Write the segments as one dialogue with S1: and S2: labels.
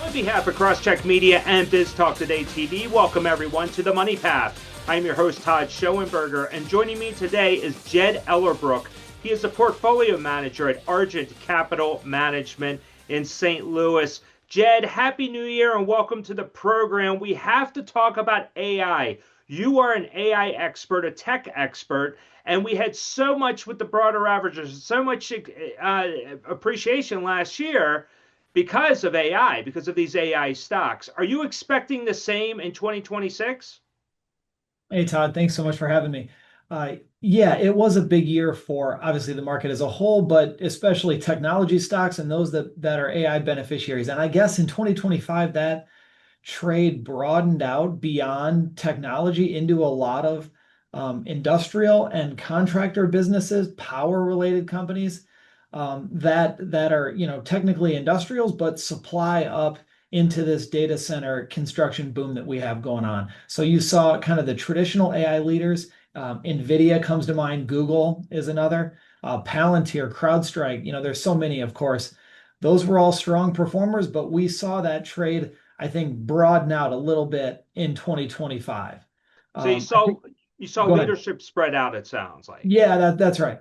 S1: On behalf of Crosscheck Media and Biz Talk Today TV, welcome everyone to The Money Path. I'm your host, Todd Schoenberger, and joining me today is Jed Ellerbroek. He is a portfolio manager at Argent Capital Management in St. Louis. Jed, Happy New Year and welcome to the program. We have to talk about AI. You are an AI expert, a tech expert, and we had so much with the broader averages, so much appreciation last year because of AI, because of these AI stocks. Are you expecting the same in 2026?
S2: Hey, Todd, thanks so much for having me. Yeah, it was a big year for obviously the market as a whole, but especially technology stocks and those that are AI beneficiaries. And I guess in 2025, that trade broadened out beyond technology into a lot of industrial and contractor businesses, power related companies that are technically industrials, but supply up into this data center construction boom that we have going on. So you saw kind of the traditional AI leaders. NVIDIA comes to mind. Google is another. Palantir, CrowdStrike. There's so many, of course. Those were all strong performers, but we saw that trade, I think, broaden out a little bit in 2025.
S1: So you
S2: I
S1: saw
S2: think,
S1: you saw
S2: go ahead.
S1: leadership spread out, it sounds like.
S2: Yeah, that's right.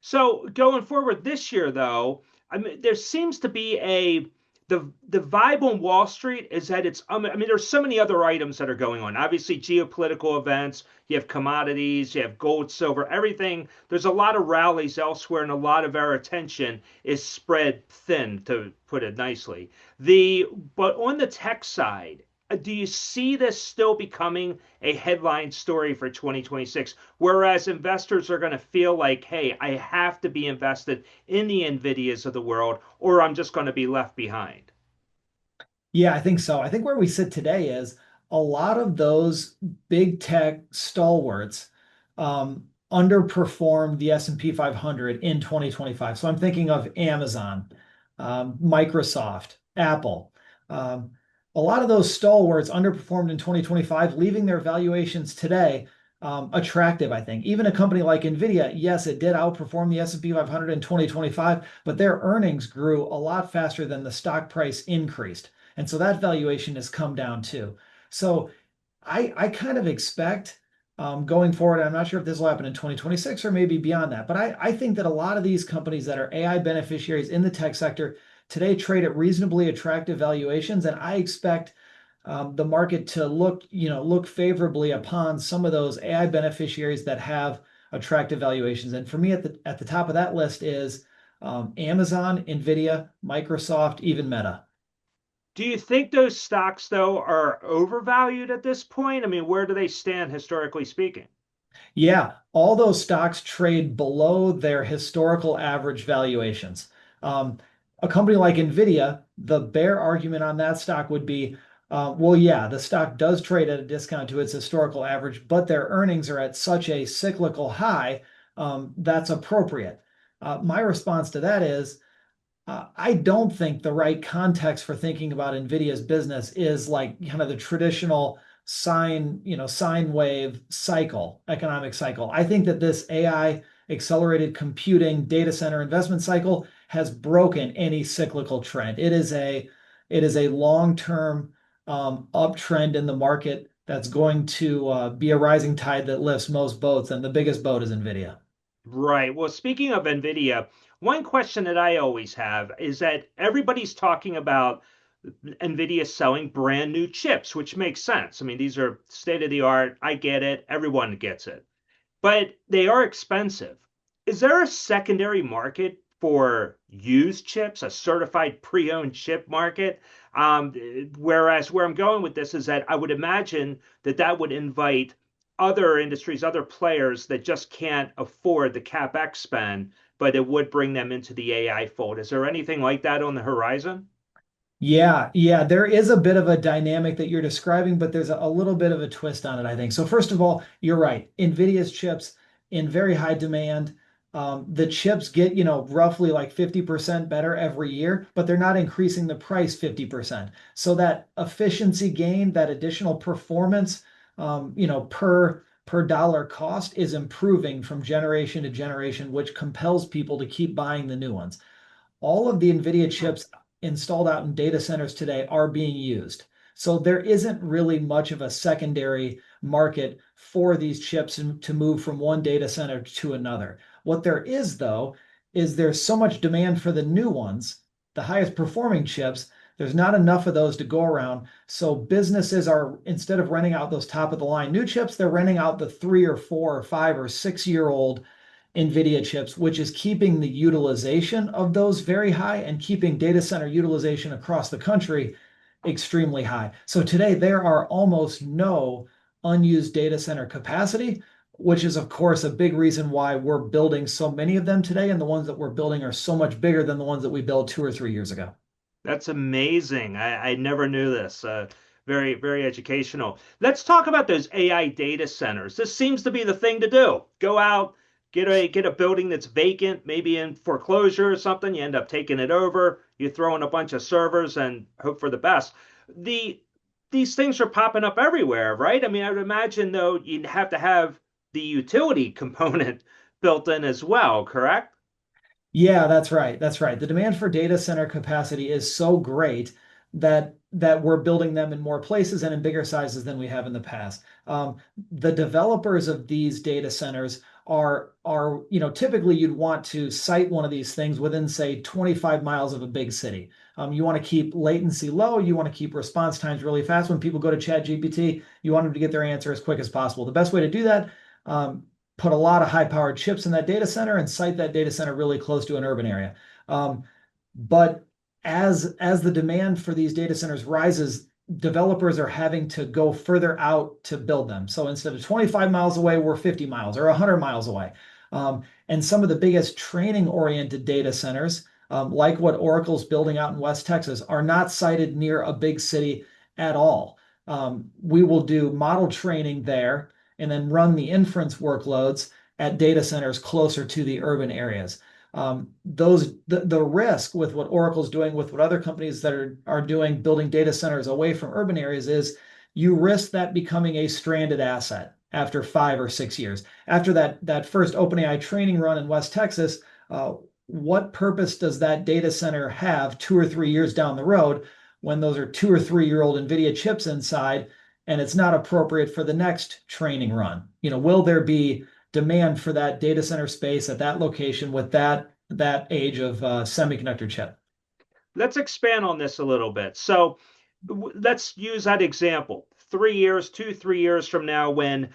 S1: So going forward this year, though, I mean, there seems to be the vibe on Wall Street is that it's I mean, there's so many other items that are going on. Obviously, geopolitical events, you have commodities, you have gold, silver, everything. There's a lot of rallies elsewhere, and a lot of our attention is spread thin, to put it nicely. The but on the tech side, do you see this still becoming a headline story for 2026? Whereas investors are going to feel like, hey, I have to be invested in the NVIDIAs of the world, or I'm just going to be left behind.
S2: Yeah, I think so. I think where we sit today is a lot of those big tech stalwarts underperformed the S&P 500 in 2025. So I'm thinking of Amazon, Microsoft, Apple. Um, a lot of those stalwarts underperformed in 2025, leaving their valuations today attractive, I think. Even a company like NVIDIA, yes, it did outperform the S&P 500 in 2025, but their earnings grew a lot faster than the stock price increased. And so that valuation has come down too. So I kind of expect going forward, I'm not sure if this will happen in 2026 or maybe beyond that, but I think that a lot of these companies that are AI beneficiaries in the tech sector today trade at reasonably attractive valuations. And I expect the market to look favorably upon some of those AI beneficiaries that have attractive valuations. And for me, at the top of that list is Amazon, Nvidia, Microsoft, even Meta.
S1: Do you think those stocks, though, are overvalued at this point? I mean, where do they stand historically speaking?
S2: Yeah, all those stocks trade below their historical average valuations. Um, a company like Nvidia, the bear argument on that stock would be, well, yeah, the stock does trade at a discount to its historical average, but their earnings are at such a cyclical high, that's appropriate. My response to that is, I don't think the right context for thinking about NVIDIA's business is like kind of the traditional sine wave cycle, economic cycle. I think that this AI accelerated computing data center investment cycle has broken any cyclical trend. It is a long-term uptrend in the market that's going to be a rising tide that lifts most boats, and the biggest boat is NVIDIA.
S1: Right. Well, speaking of NVIDIA, one question that I always have is that everybody's talking about NVIDIA selling brand new chips, which makes sense. I mean, these are state of the art. I get it. Everyone gets it. But they are expensive. Is there a secondary market for used chips, a certified pre-owned chip market? Um, Whereas where I'm going with this is that I would imagine that that would invite other industries, other players that just can't afford the CapEx spend, but it would bring them into the AI fold. Is there anything like that on the horizon?
S2: Yeah, there is a bit of a dynamic that you're describing, but there's a little bit of a twist on it, I think. So first of all, you're right. NVIDIA's chips in very high demand. The chips get, roughly like 50% better every year, but they're not increasing the price 50%. So that efficiency gain, that additional performance, per dollar cost is improving from generation to generation, which compels people to keep buying the new ones. All of the NVIDIA
S1: Hmm.
S2: chips installed out in data centers today are being used. So there isn't really much of a secondary market for these chips to move from one data center to another. What there is, though, is there's so much demand for the new ones, the highest performing chips. There's not enough of those to go around. So businesses are, instead of renting out those top of the line new chips, they're renting out the 3 or 4 or 5 or 6 year old NVIDIA chips, which is keeping the utilization of those very high and keeping data center utilization across the country extremely high. So today there are almost no unused data center capacity, which is, of course, a big reason why we're building so many of them today. And the ones that we're building are so much bigger than the ones that we built 2 or 3 years ago.
S1: That's amazing. I never knew this. Very, very educational. Let's talk about those AI data centers. This seems to be the thing to do. Go out, get a building that's vacant, maybe in foreclosure or something. You end up taking it over. You throw in a bunch of servers and hope for the best. The These things are popping up everywhere, right? I mean, I would imagine though you'd have to have the utility component built in as well, correct?
S2: Yeah, that's right. That's right. The demand for data center capacity is so great that we're building them in more places and in bigger sizes than we have in the past. The developers of these data centers are typically you'd want to site one of these things within, say, 25 miles of a big city. You want to keep latency low. You want to keep response times really fast. When people go to ChatGPT, you want them to get their answer as quick as possible. The best way to do that, put a lot of high-powered chips in that data center and site that data center really close to an urban area. But as the demand for these data centers rises, developers are having to go further out to build them. So instead of 25 miles away, we're 50 miles or 100 miles away. And some of the biggest training-oriented data centers, like what Oracle's building out in West Texas, are not sited near a big city at all. We will do model training there and then run the inference workloads at data centers closer to the urban areas. The risk with what Oracle's doing, with what other companies that are doing, building data centers away from urban areas, is you risk that becoming a stranded asset after 5 or 6 years. After that first OpenAI training run in West Texas, what purpose does that data center have 2 or 3 years down the road when those are 2 or 3 year old NVIDIA chips inside and it's not appropriate for the next training run? Will there be demand for that data center space at that location with that age of semiconductor chip?
S1: Let's expand on this a little bit. So let's use that example. 3 years, 2, 3 years from now, when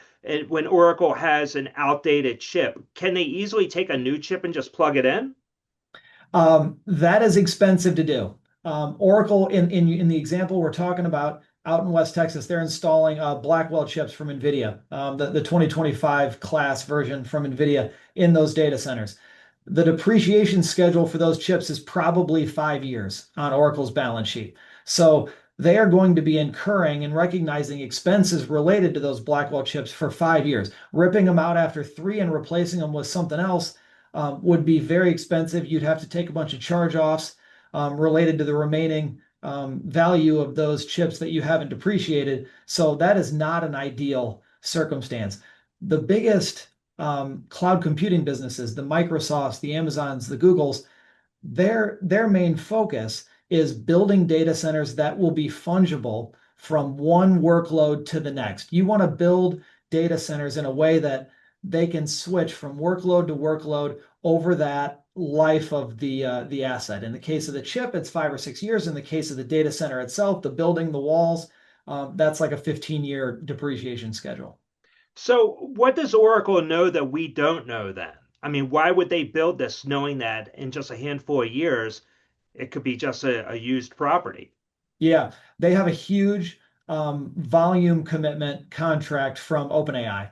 S1: Oracle has an outdated chip, can they easily take a new chip and just plug it in?
S2: That is expensive to do. Oracle, in the example we're talking about out in West Texas, they're installing Blackwell chips from NVIDIA, the 2025 class version from NVIDIA in those data centers. The depreciation schedule for those chips is probably 5 years on Oracle's balance sheet. So they are going to be incurring and recognizing expenses related to those Blackwell chips for 5 years. Ripping them out after 3 and replacing them with something else would be very expensive. You'd have to take a bunch of charge-offs related to the remaining value of those chips that you haven't depreciated. So that is not an ideal circumstance. The biggest cloud computing businesses, the Microsofts, the Amazons, the Googles, their main focus is building data centers that will be fungible from one workload to the next. You want to build data centers in a way that they can switch from workload to workload over that life of the asset. In the case of the chip, it's 5 or 6 years. In the case of the data center itself, the building, the walls, that's like a 15-year depreciation schedule.
S1: So what does Oracle know that we don't know then? I mean, why would they build this knowing that in just a handful of years, it could be just a used property?
S2: Yeah, they have a huge volume commitment contract from OpenAI.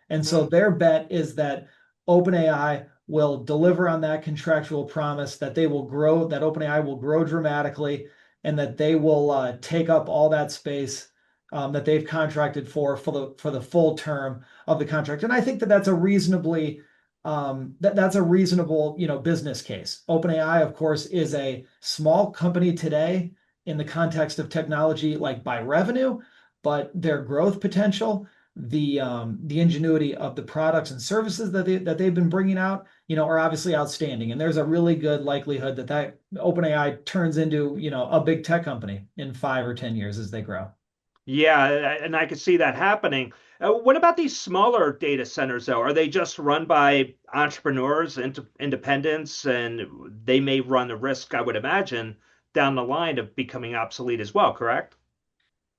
S2: And so
S1: Hmm.
S2: their bet is that OpenAI will deliver on that contractual promise, that they will grow, that OpenAI will grow dramatically, and that they will take up all that space that they've contracted for the full term of the contract. And I think that that's a reasonably that's a reasonable business case. OpenAI, of course, is a small company today in the context of technology, like by revenue, but their growth potential the ingenuity of the products and services that they've been bringing out, are obviously outstanding. And there's a really good likelihood that OpenAI turns into, a big tech company in 5 or 10 years as they grow.
S1: Yeah, and I could see that happening. What about these smaller data centers, though? Are they just run by entrepreneurs, independents, and they may run the risk, I would imagine, down the line of becoming obsolete as well, correct?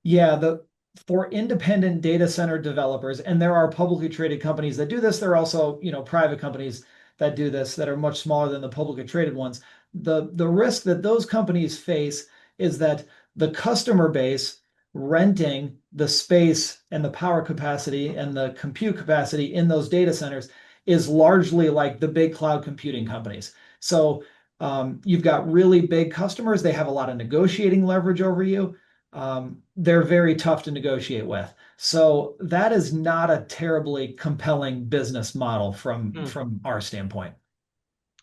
S2: Yeah, the for independent data center developers, and there are publicly traded companies that do this. There are also, private companies that do this that are much smaller than the publicly traded ones. The risk that those companies face is that the customer base renting the space and the power capacity and the compute capacity in those data centers is largely like the big cloud computing companies. So you've got really big customers. They have a lot of negotiating leverage over you. They're very tough to negotiate with. So that is not a terribly compelling business model from
S1: Hmm.
S2: from our standpoint.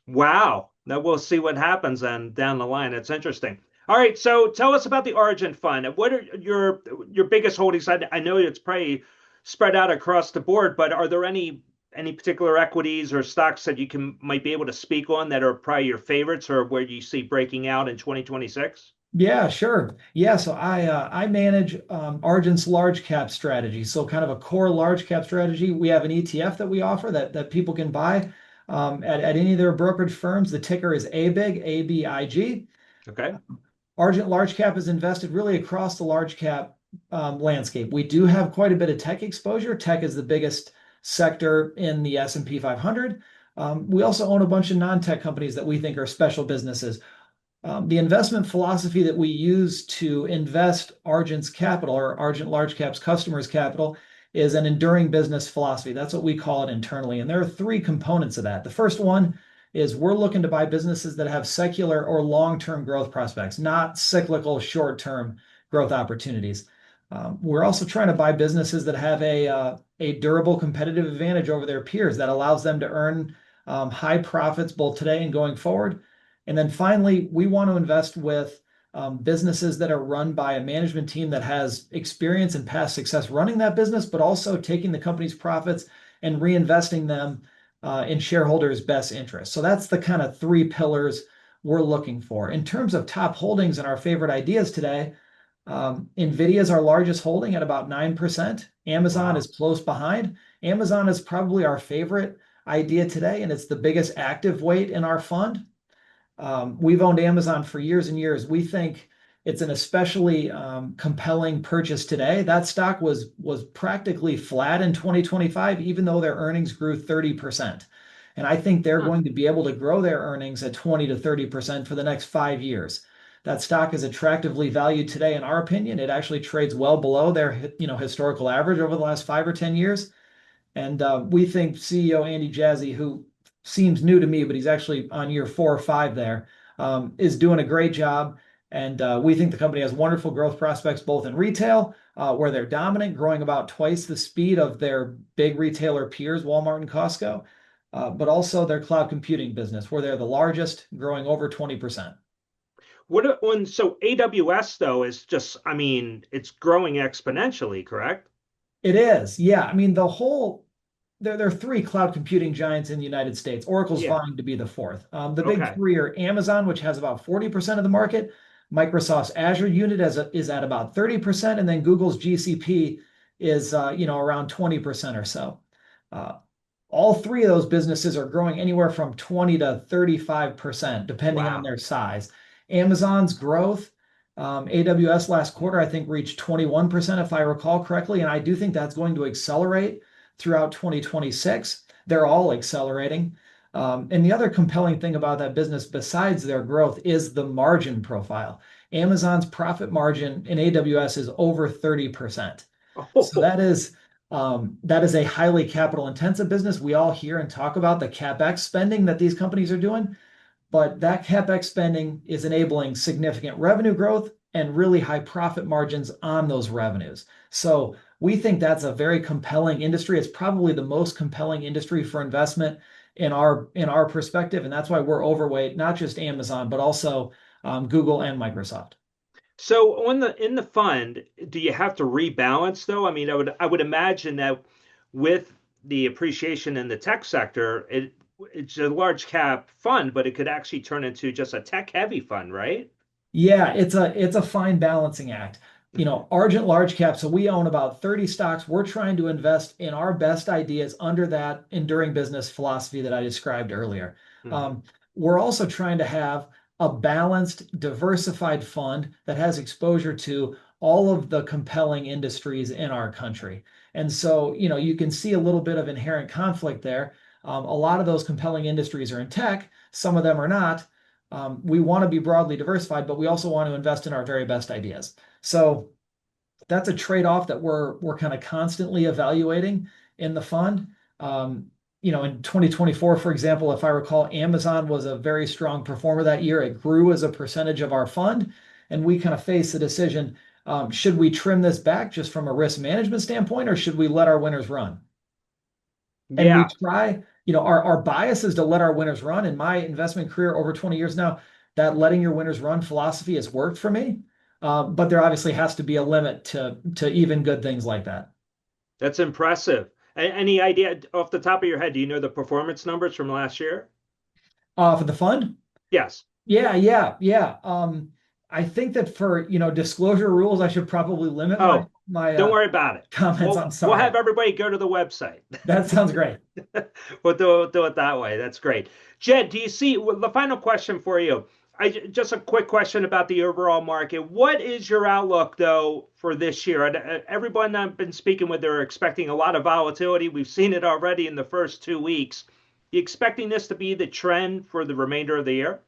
S1: Wow. Now we'll see what happens then down the line. It's interesting. All right, so tell us about the Argent Fund. What are your biggest holdings? I know it's probably spread out across the board, but are there any particular equities or stocks that you can might be able to speak on that are probably your favorites or where you see breaking out in 2026?
S2: Yeah, sure. Yeah, so I manage Argent's large cap strategy. So kind of a core large cap strategy. We have an ETF that we offer that people can buy at any of their brokerage firms. The ticker is ABIG, ABIG.
S1: Okay.
S2: Argent Large Cap is invested really across the large cap landscape. We do have quite a bit of tech exposure. Tech is the biggest sector in the S&P 500. We also own a bunch of non-tech companies that we think are special businesses. The investment philosophy that we use to invest Argent's capital or Argent Large Cap's customers' capital is an enduring business philosophy. That's what we call it internally. And there are three components of that. The first one is we're looking to buy businesses that have secular or long-term growth prospects, not cyclical short-term growth opportunities. We're also trying to buy businesses that have a durable competitive advantage over their peers that allows them to earn high profits both today and going forward. And then finally, we want to invest with businesses that are run by a management team that has experience and past success running that business, but also taking the company's profits and reinvesting them in shareholders' best interest. So that's the kind of three pillars we're looking for. In terms of top holdings and our favorite ideas today, NVIDIA is our largest holding at about 9%. Amazon is
S1: Wow.
S2: close behind. Amazon is probably our favorite idea today, and it's the biggest active weight in our fund. We've owned Amazon for years and years. We think it's an especially compelling purchase today. That stock was practically flat in 2025, even though their earnings grew 30%. And I think they're
S1: Hmm.
S2: going to be able to grow their earnings at 20 to 30% for the next 5 years. That stock is attractively valued today, in our opinion. It actually trades well below their historical average over the last 5 or 10 years. And we think CEO Andy Jassy, who seems new to me, but he's actually on year 4 or 5 there, is doing a great job. And we think the company has wonderful growth prospects, both in retail, where they're dominant, growing about twice the speed of their big retailer peers, Walmart and Costco, but also their cloud computing business, where they're the largest, growing over 20%.
S1: So AWS though is just, I mean, it's growing exponentially, correct?
S2: It is. Yeah. I mean, there are three cloud computing giants in the United States. Oracle's
S1: Yeah.
S2: vying to be the fourth. The big
S1: Okay.
S2: three are Amazon, which has about 40% of the market. Microsoft's Azure unit is at about 30%, and then Google's GCP is around 20% or so. Uh, all three of those businesses are growing anywhere from 20 to 35%, depending on
S1: Wow.
S2: their size. Amazon's growth, AWS last quarter, I think reached 21%, if I recall correctly, and I do think that's going to accelerate throughout 2026. They're all accelerating. And the other compelling thing about that business, besides their growth, is the margin profile. Amazon's profit margin in AWS is over 30%. So
S1: Oh,
S2: that is a highly capital intensive business. We all hear and talk about the CapEx spending that these companies are doing, but that CapEx spending is enabling significant revenue growth and really high profit margins on those revenues. So we think that's a very compelling industry. It's probably the most compelling industry for investment in our perspective, and that's why we're overweight not just Amazon but also Google and Microsoft.
S1: So on the in the fund, do you have to rebalance though? I mean, I would imagine that with the appreciation in the tech sector, it's a large cap fund, but it could actually turn into just a tech heavy fund, right?
S2: Yeah, it's a fine balancing act. Argent large cap, so we own about 30 stocks. We're trying to invest in our best ideas under that enduring business philosophy that I described earlier.
S1: Hmm.
S2: Um, we're also trying to have a balanced, diversified fund that has exposure to all of the compelling industries in our country. And so, you can see a little bit of inherent conflict there. A lot of those compelling industries are in tech, some of them are not. We want to be broadly diversified, but we also want to invest in our very best ideas. So that's a trade-off that we're kind of constantly evaluating in the fund. In 2024, for example, if I recall, Amazon was a very strong performer that year. It grew as a percentage of our fund, and we kind of faced the decision, should we trim this back just from a risk management standpoint, or should we let our winners run? And we
S1: Yeah,
S2: try, our bias is to let our winners run. In my investment career over 20 years now, that letting your winners run philosophy has worked for me. But there obviously has to be a limit to even good things like that.
S1: that's impressive. Any idea off the top of your head? Do you know the performance numbers from last year?
S2: For the fund?
S1: Yes.
S2: Yeah, yeah, yeah. I think that for, disclosure rules, I should probably limit my
S1: Oh,
S2: my
S1: don't worry about it.
S2: comments. I'm
S1: We'll
S2: sorry.
S1: have everybody go to the website.
S2: That sounds great.
S1: We'll do it that way. That's great. Jed, do you see well, the final question for you? Just a quick question about the overall market. What is your outlook, though, for this year? Everyone I've been speaking with, they're expecting a lot of volatility. We've seen it already in the first 2 weeks. You expecting this to be the trend for the remainder of the year?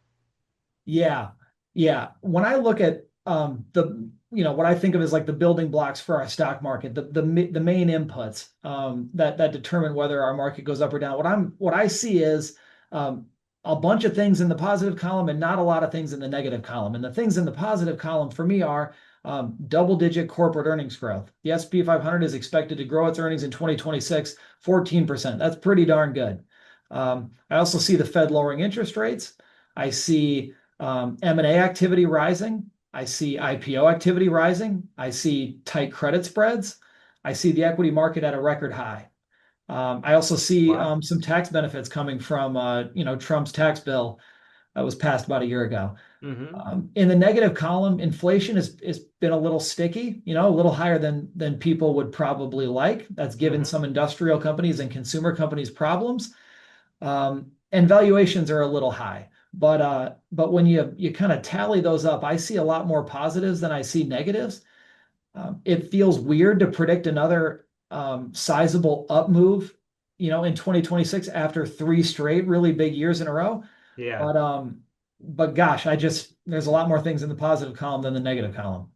S2: Yeah, yeah. When I look at what I think of as like the building blocks for our stock market, the main inputs that determine whether our market goes up or down. What I see is um, a bunch of things in the positive column and not a lot of things in the negative column. And the things in the positive column for me are double-digit corporate earnings growth. The S&P 500 is expected to grow its earnings in 2026 14%. That's pretty darn good. I also see the Fed lowering interest rates. I see M&A activity rising. I see IPO activity rising. I see tight credit spreads. I see the equity market at a record high. I also see
S1: Wow.
S2: some tax benefits coming from Trump's tax bill that was passed about a year ago.
S1: Hmm.
S2: In the negative column, inflation is been a little sticky, a little higher than people would probably like. That's given
S1: Hmm.
S2: some industrial companies and consumer companies problems. And valuations are a little high. But when you kind of tally those up, I see a lot more positives than I see negatives. It feels weird to predict another sizable up move, in 2026 after three straight really big years in a row.
S1: Yeah.
S2: But gosh, there's a lot more things in the positive column than the negative column.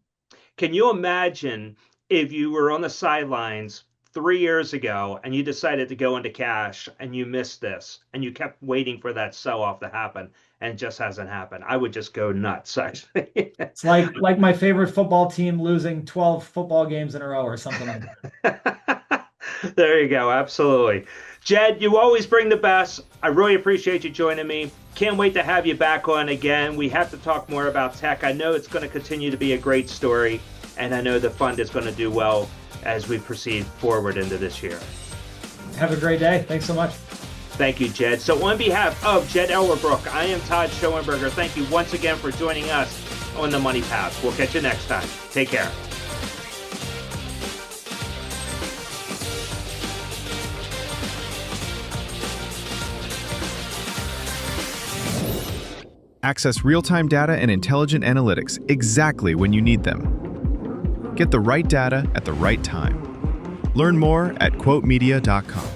S1: Can you imagine if you were on the sidelines 3 years ago and you decided to go into cash and you missed this and you kept waiting for that sell off to happen and it just hasn't happened? I would just go nuts, actually.
S2: It's like my favorite football team losing 12 football games in a row or something like that.
S1: There you go. Absolutely. Jed, you always bring the best. I really appreciate you joining me. Can't wait to have you back on again. We have to talk more about tech. I know it's going to continue to be a great story, and I know the fund is going to do well as we proceed forward into this year.
S2: Have a great day. Thanks so much.
S1: Thank you, Jed. So, on behalf of Jed Ellerbroek, I am Todd Schoenberger. Thank you once again for joining us on the Money Path. We'll catch you next time. Take care.
S3: Access real-time data and intelligent analytics exactly when you need them. Get the right data at the right time. Learn more at quotemedia.com.